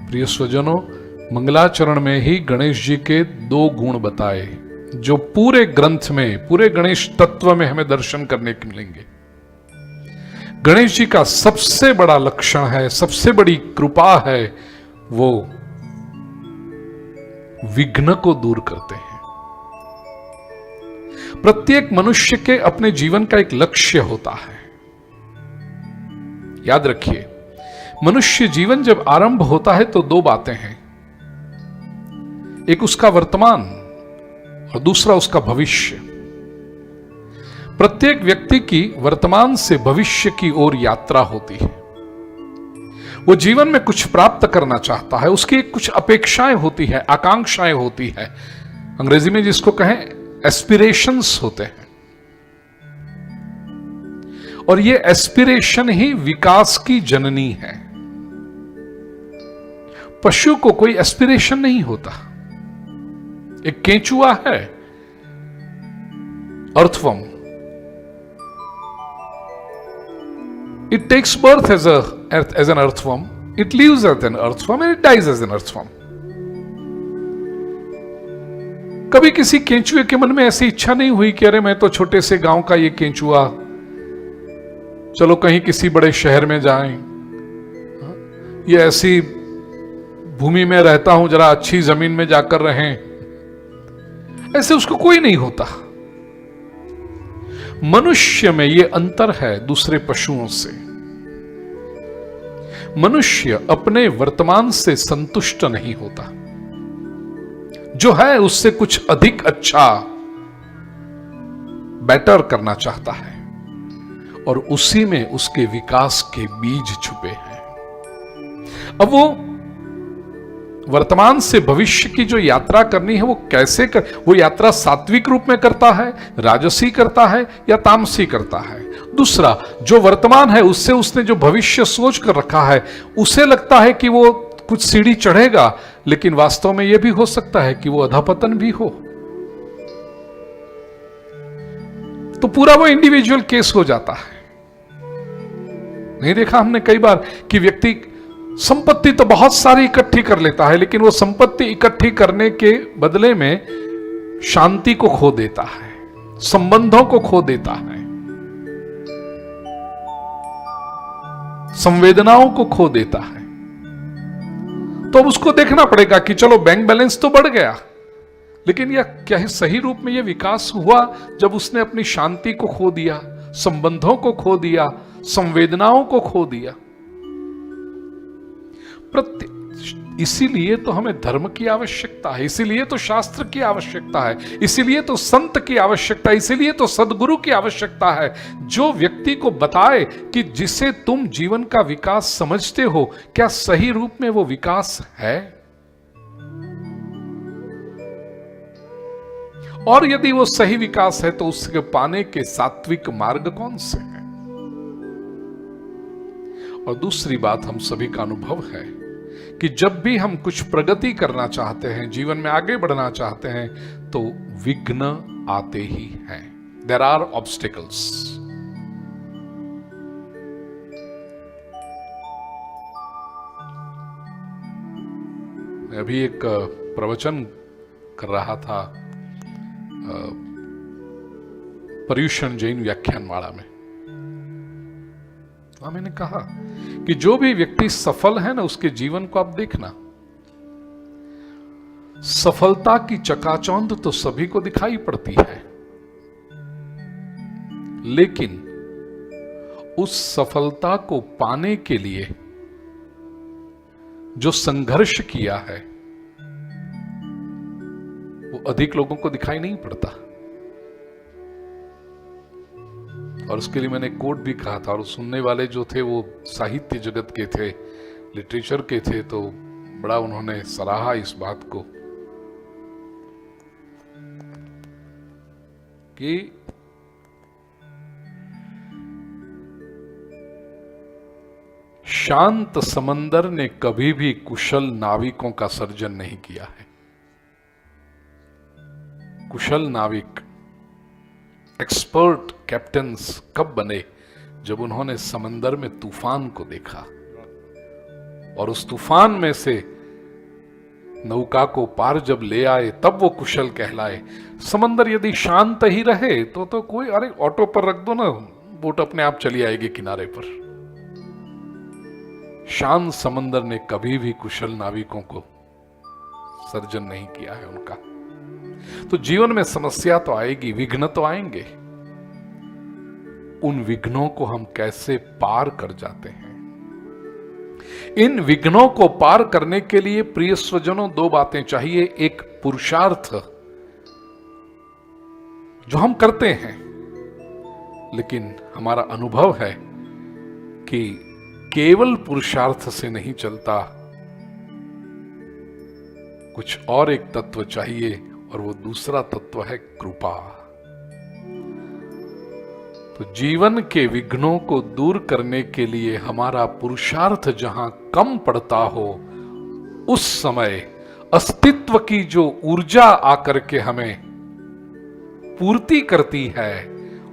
प्रिय स्वजनों, मंगलाचरण में ही गणेश जी के 2 गुण बताए जो पूरे ग्रंथ में, पूरे गणेश तत्व में हमें दर्शन करने को मिलेंगे। गणेश जी का सबसे बड़ा लक्षण है, सबसे बड़ी कृपा है, वो विघ्न को दूर करते हैं। प्रत्येक मनुष्य के अपने जीवन का एक लक्ष्य होता है। याद रखिए, मनुष्य जीवन जब आरंभ होता है तो 2 बातें हैं, एक उसका वर्तमान और दूसरा उसका भविष्य। प्रत्येक व्यक्ति की वर्तमान से भविष्य की ओर यात्रा होती है। वो जीवन में कुछ प्राप्त करना चाहता है, उसकी कुछ अपेक्षाएं होती है, आकांक्षाएं होती है, अंग्रेजी में जिसको कहें एस्पिरेशंस होते हैं। और ये एस्पिरेशन ही विकास की जननी है। पशु को कोई एस्पिरेशन नहीं होता। एक केंचुआ है, earthworm, it takes birth as an earthworm, it lives as an earthworm and it dies as an earthworm. कभी किसी केंचुए के मन में ऐसी इच्छा नहीं हुई कि अरे मैं तो छोटे से गांव का ये केंचुआ, चलो कहीं किसी बड़े शहर में जाएं, ये ऐसी भूमि में रहता हूं, जरा अच्छी जमीन में जाकर रहें। ऐसे उसको कोई नहीं होता। मनुष्य में यह अंतर है दूसरे पशुओं से। मनुष्य अपने वर्तमान से संतुष्ट नहीं होता, जो है उससे कुछ अधिक अच्छा, बेटर करना चाहता है, और उसी में उसके विकास के बीज छुपे हैं। अब वो वर्तमान से भविष्य की जो यात्रा करनी है वो कैसे वो यात्रा सात्विक रूप में करता है, राजसी करता है या तामसी करता है। दूसरा, जो वर्तमान है उससे उसने जो भविष्य सोच कर रखा है, उसे लगता है कि वो कुछ सीढ़ी चढ़ेगा, लेकिन वास्तव में यह भी हो सकता है कि वो अधपतन भी हो। तो पूरा वो इंडिविजुअल केस हो जाता है। नहीं देखा हमने कई बार कि व्यक्ति संपत्ति तो बहुत सारी इकट्ठी कर लेता है, लेकिन वो संपत्ति इकट्ठी करने के बदले में शांति को खो देता है, संबंधों को खो देता है, संवेदनाओं को खो देता है। तो अब उसको देखना पड़ेगा कि चलो बैंक बैलेंस तो बढ़ गया, लेकिन यह क्या है, सही रूप में यह विकास हुआ जब उसने अपनी शांति को खो दिया, संबंधों को खो दिया, संवेदनाओं को खो दिया। इसीलिए तो हमें धर्म की आवश्यकता है, इसीलिए तो शास्त्र की आवश्यकता है, इसीलिए तो संत की आवश्यकता है, इसीलिए तो सद्गुरु की आवश्यकता है, जो व्यक्ति को बताए कि जिसे तुम जीवन का विकास समझते हो, क्या सही रूप में वो विकास है, और यदि वो सही विकास है तो उसके पाने के सात्विक मार्ग कौन से हैं। और दूसरी बात, हम सभी का अनुभव है कि जब भी हम कुछ प्रगति करना चाहते हैं, जीवन में आगे बढ़ना चाहते हैं, तो विघ्न आते ही हैं। There are obstacles. मैं अभी एक प्रवचन कर रहा था पर्युषण जैन व्याख्यानमाला में। मैंने कहा कि जो भी व्यक्ति सफल है ना, उसके जीवन को आप देखना, सफलता की चकाचौंध तो सभी को दिखाई पड़ती है, लेकिन उस सफलता को पाने के लिए जो संघर्ष किया है वो अधिक लोगों को दिखाई नहीं पड़ता। और उसके लिए मैंने कोट भी कहा था, और सुनने वाले जो थे वो साहित्य जगत के थे, लिटरेचर के थे, तो बड़ा उन्होंने सराहा इस बात को कि शांत समंदर ने कभी भी कुशल नाविकों का सर्जन नहीं किया है। कुशल नाविक, एक्सपर्ट कैप्टन्स कब बने? जब उन्होंने समंदर में तूफान को देखा और उस तूफान में से नौका को पार जब ले आए तब वो कुशल कहलाए। समंदर यदि शांत ही रहे तो कोई, अरे ऑटो पर रख दो ना, बोट अपने आप चली आएगी किनारे पर। शांत समंदर ने कभी भी कुशल नाविकों को सर्जन नहीं किया है उनका। तो जीवन में समस्या तो आएगी, विघ्न तो आएंगे। उन विघ्नों को हम कैसे पार कर जाते हैं? इन विघ्नों को पार करने के लिए प्रिय स्वजनों दो बातें चाहिए। एक पुरुषार्थ जो हम करते हैं, लेकिन हमारा अनुभव है कि केवल पुरुषार्थ से नहीं चलता, कुछ और एक तत्व चाहिए, और वो दूसरा तत्व है कृपा। तो जीवन के विघ्नों को दूर करने के लिए हमारा पुरुषार्थ जहां कम पड़ता हो, उस समय अस्तित्व की जो ऊर्जा आकर के हमें पूर्ति करती है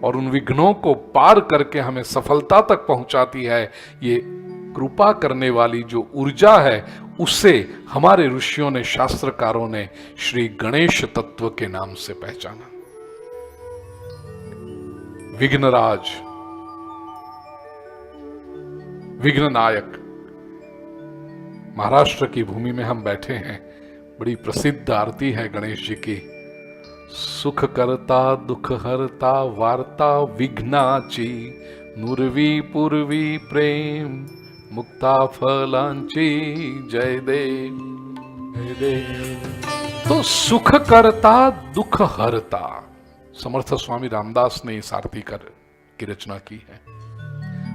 और उन विघ्नों को पार करके हमें सफलता तक पहुंचाती है, ये कृपा करने वाली जो ऊर्जा है, उसे हमारे ऋषियों ने, शास्त्रकारों ने श्री गणेश तत्व के नाम से पहचाना। विघ्नराज, विघ्ननायक। महाराष्ट्र की भूमि में हम बैठे हैं, बड़ी प्रसिद्ध आरती है गणेश जी की। सुख करता दुख हरता वार्ता विघ्नाची, नुरवी पूर्वी प्रेम मुक्ता फलांची, जय देव जय देव। तो सुख करता दुख हरता, समर्थ स्वामी रामदास ने इस आरती की रचना की है।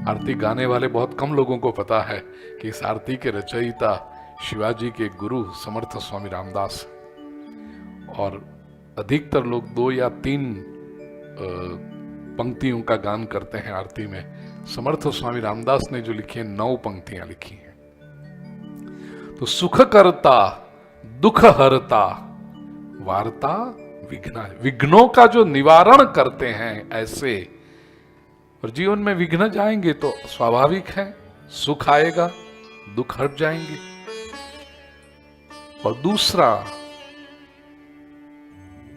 आरती गाने वाले बहुत कम लोगों को पता है कि इस आरती के रचयिता शिवाजी के गुरु समर्थ स्वामी रामदास, और अधिकतर लोग 2 या 3 पंक्तियों का गान करते हैं आरती में। समर्थ स्वामी रामदास ने जो लिखी है 9 पंक्तियां लिखी हैं। तो सुख करता दुख हरता वार्ता विघ्नों का जो निवारण करते हैं ऐसे। और जीवन में विघ्न जाएंगे तो स्वाभाविक है, सुख आएगा, दुख हट जाएंगे। और दूसरा,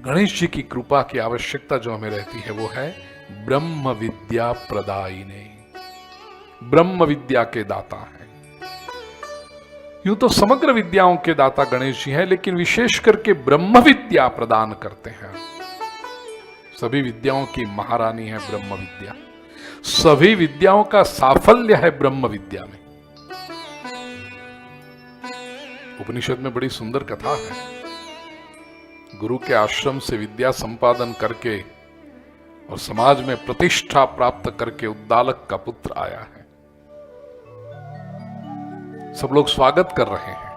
गणेश जी की कृपा की आवश्यकता जो हमें रहती है वो है ब्रह्म विद्या प्रदायिने, ब्रह्म विद्या के दाता है। यूं तो समग्र विद्याओं के दाता गणेश जी हैं, लेकिन विशेष करके ब्रह्म विद्या प्रदान करते हैं। सभी विद्याओं की महारानी है ब्रह्म विद्या, सभी विद्याओं का साफल्य है ब्रह्म विद्या में। उपनिषद में बड़ी सुंदर कथा है। गुरु के आश्रम से विद्या संपादन करके और समाज में प्रतिष्ठा प्राप्त करके उद्दालक का पुत्र आया है। सब लोग स्वागत कर रहे हैं।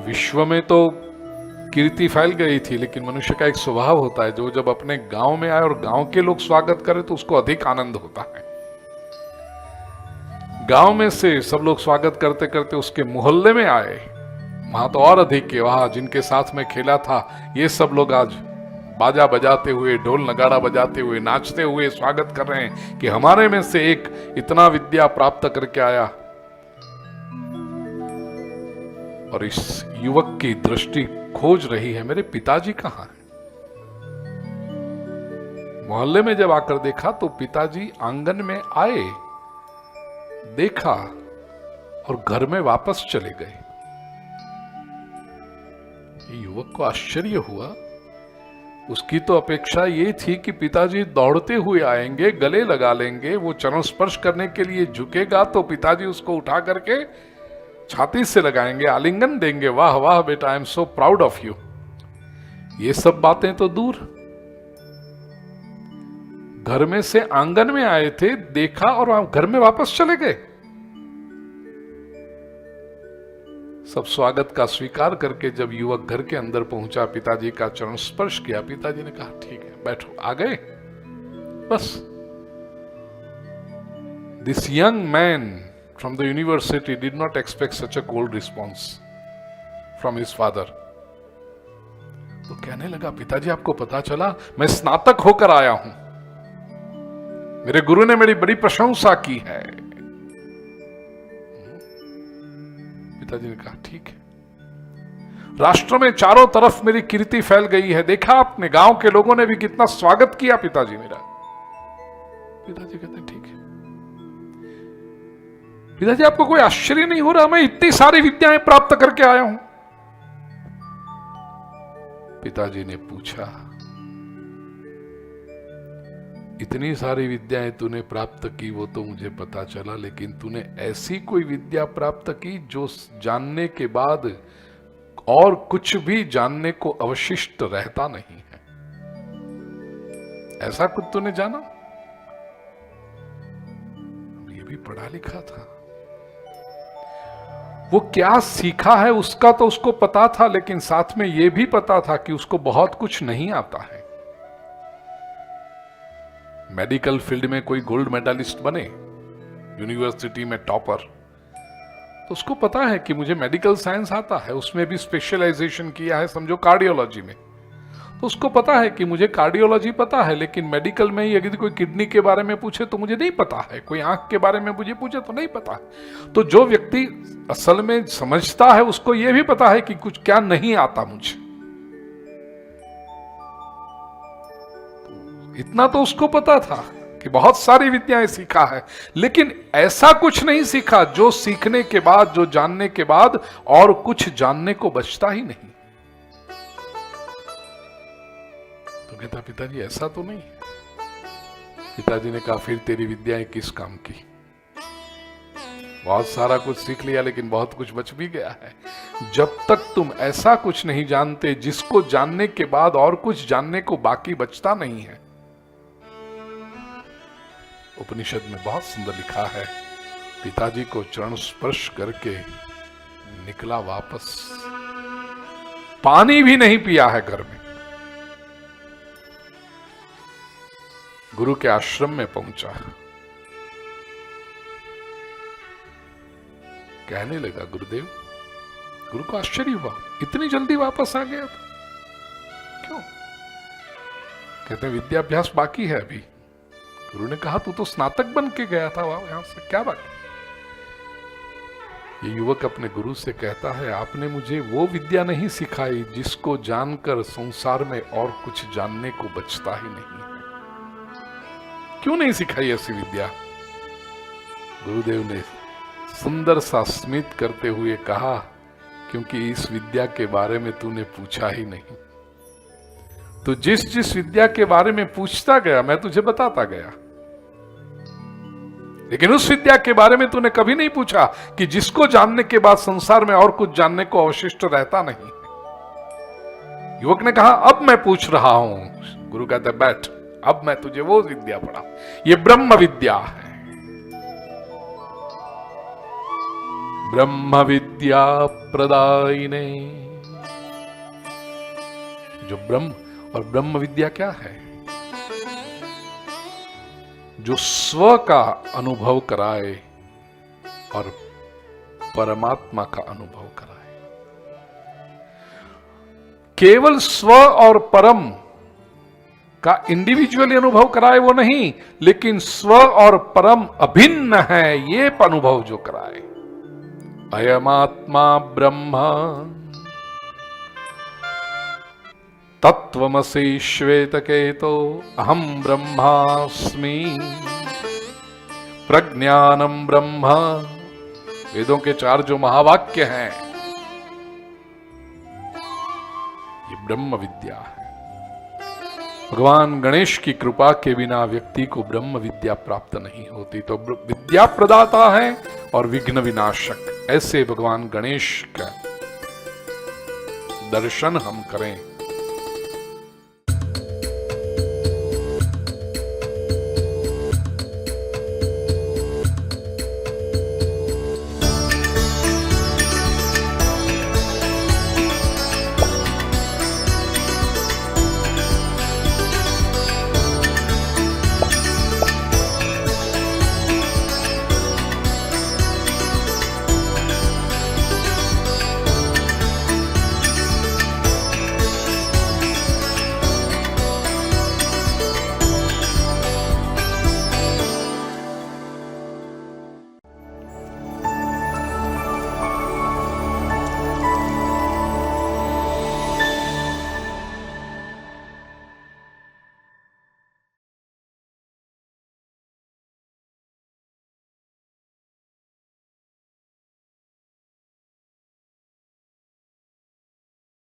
विश्व में तो कीर्ति फैल गई थी, लेकिन मनुष्य का एक स्वभाव होता है, जो जब अपने गांव में आए और गांव के लोग स्वागत करें तो उसको अधिक आनंद होता है। गांव में से सब लोग स्वागत करते करते उसके मोहल्ले में आए, वहां तो और अधिक के, वहां जिनके साथ में खेला था ये सब लोग आज बाजा बजाते हुए, ढोल नगाड़ा बजाते हुए, नाचते हुए स्वागत कर रहे हैं कि हमारे में से एक इतना विद्या प्राप्त करके आया। और इस युवक की दृष्टि खोज रही है, मेरे पिताजी कहां हैं? मोहल्ले में जब आकर देखा तो पिताजी आंगन में आए, देखा और घर में वापस चले गए। युवक को आश्चर्य हुआ। उसकी तो अपेक्षा ये थी कि पिताजी दौड़ते हुए आएंगे, गले लगा लेंगे, वो चरण स्पर्श करने के लिए झुकेगा तो पिताजी उसको उठा करके छाती से लगाएंगे, आलिंगन देंगे, वाह वाह बेटा, I am so proud of you. ये सब बातें तो दूर, घर में से आंगन में आए थे, देखा और घर में वापस चले गए। सब स्वागत का स्वीकार करके जब युवक घर के अंदर पहुंचा, पिताजी का चरण स्पर्श किया, पिताजी ने कहा ठीक है बैठो, आ गए बस। This young man from the university did not expect such a cold response from his father. तो कहने लगा, पिताजी आपको पता चला मैं स्नातक होकर आया हूं, मेरे गुरु ने मेरी बड़ी प्रशंसा की है। पिताजी ने कहा ठीक है। राष्ट्र में चारों तरफ मेरी कीर्ति फैल गई है, देखा आपने, गांव के लोगों ने भी कितना स्वागत किया पिताजी मेरा। पिताजी कहते हैं ठीक है। पिताजी आपको कोई आश्चर्य नहीं हो रहा, मैं इतनी सारी विद्याएं प्राप्त करके आया हूं। पिताजी ने पूछा, इतनी सारी विद्याएं तूने प्राप्त की वो तो मुझे पता चला, लेकिन तूने ऐसी कोई विद्या प्राप्त की जो जानने के बाद और कुछ भी जानने को अवशिष्ट रहता नहीं है, ऐसा कुछ तूने जाना? ये भी पढ़ा लिखा था। वो क्या सीखा है उसका तो उसको पता था, लेकिन साथ में यह भी पता था कि उसको बहुत कुछ नहीं आता है। मेडिकल फील्ड में कोई गोल्ड मेडलिस्ट बने, यूनिवर्सिटी में टॉपर, तो उसको पता है कि मुझे मेडिकल साइंस आता है, उसमें भी स्पेशलाइजेशन किया है, समझो कार्डियोलॉजी में, तो उसको पता है कि मुझे कार्डियोलॉजी पता है, लेकिन मेडिकल में ही अगर कोई किडनी के बारे में पूछे तो मुझे नहीं पता है, कोई आंख के बारे में मुझे पूछे तो नहीं पता है। तो जो व्यक्ति असल में समझता है उसको यह भी पता है कि कुछ क्या नहीं आता मुझे। इतना तो उसको पता था कि बहुत सारी विद्याएं सीखा है, लेकिन ऐसा कुछ नहीं सीखा जो सीखने के बाद, जो जानने के बाद और कुछ जानने को बचता ही नहीं। तो कहता पिताजी ऐसा तो नहीं। पिताजी ने कहा फिर तेरी विद्याएं किस काम की? बहुत सारा कुछ सीख लिया लेकिन बहुत कुछ बच भी गया है। जब तक तुम ऐसा कुछ नहीं जानते जिसको जानने के बाद और कुछ जानने को बाकी बचता नहीं है। उपनिषद में बहुत सुंदर लिखा है, पिताजी को चरण स्पर्श करके निकला वापस, पानी भी नहीं पिया है घर में, गुरु के आश्रम में पहुंचा, कहने लगा गुरुदेव। गुरु को आश्चर्य हुआ, इतनी जल्दी वापस आ गया था, क्यों? कहते विद्याभ्यास बाकी है अभी। गुरु ने कहा तू तो स्नातक बन के गया था, वहां यहां से क्या बाकी? ये युवक अपने गुरु से कहता है, आपने मुझे वो विद्या नहीं सिखाई जिसको जानकर संसार में और कुछ जानने को बचता ही नहीं है। क्यों नहीं सिखाई ऐसी विद्या? गुरुदेव ने सुंदर सा स्मित करते हुए कहा, क्योंकि इस विद्या के बारे में तूने पूछा ही नहीं। तो जिस जिस विद्या के बारे में पूछता गया मैं तुझे बताता गया, लेकिन उस विद्या के बारे में तूने कभी नहीं पूछा कि जिसको जानने के बाद संसार में और कुछ जानने को अवशिष्ट रहता नहीं। युवक ने कहा अब मैं पूछ रहा हूं। गुरु कहते बैठ, अब मैं तुझे वो विद्या पढ़ा, ये ब्रह्म विद्या है। ब्रह्म विद्या प्रदायिने, जो ब्रह्म, और ब्रह्म विद्या क्या है? जो स्व का अनुभव कराए और परमात्मा का अनुभव कराए। केवल स्व और परम का इंडिविजुअली अनुभव कराए वो नहीं, लेकिन स्व और परम अभिन्न है ये अनुभव जो कराए। अयमात्मा ब्रह्म तत्वमसि श्वेतकेतो अहम ब्रह्मास्मि प्रज्ञानम ब्रह्म। वेदों के 4 जो महावाक्य हैं ये ब्रह्म विद्या है। भगवान गणेश की कृपा के बिना व्यक्ति को ब्रह्म विद्या प्राप्त नहीं होती। तो विद्या प्रदाता है और विघ्न विनाशक, ऐसे भगवान गणेश का दर्शन हम करें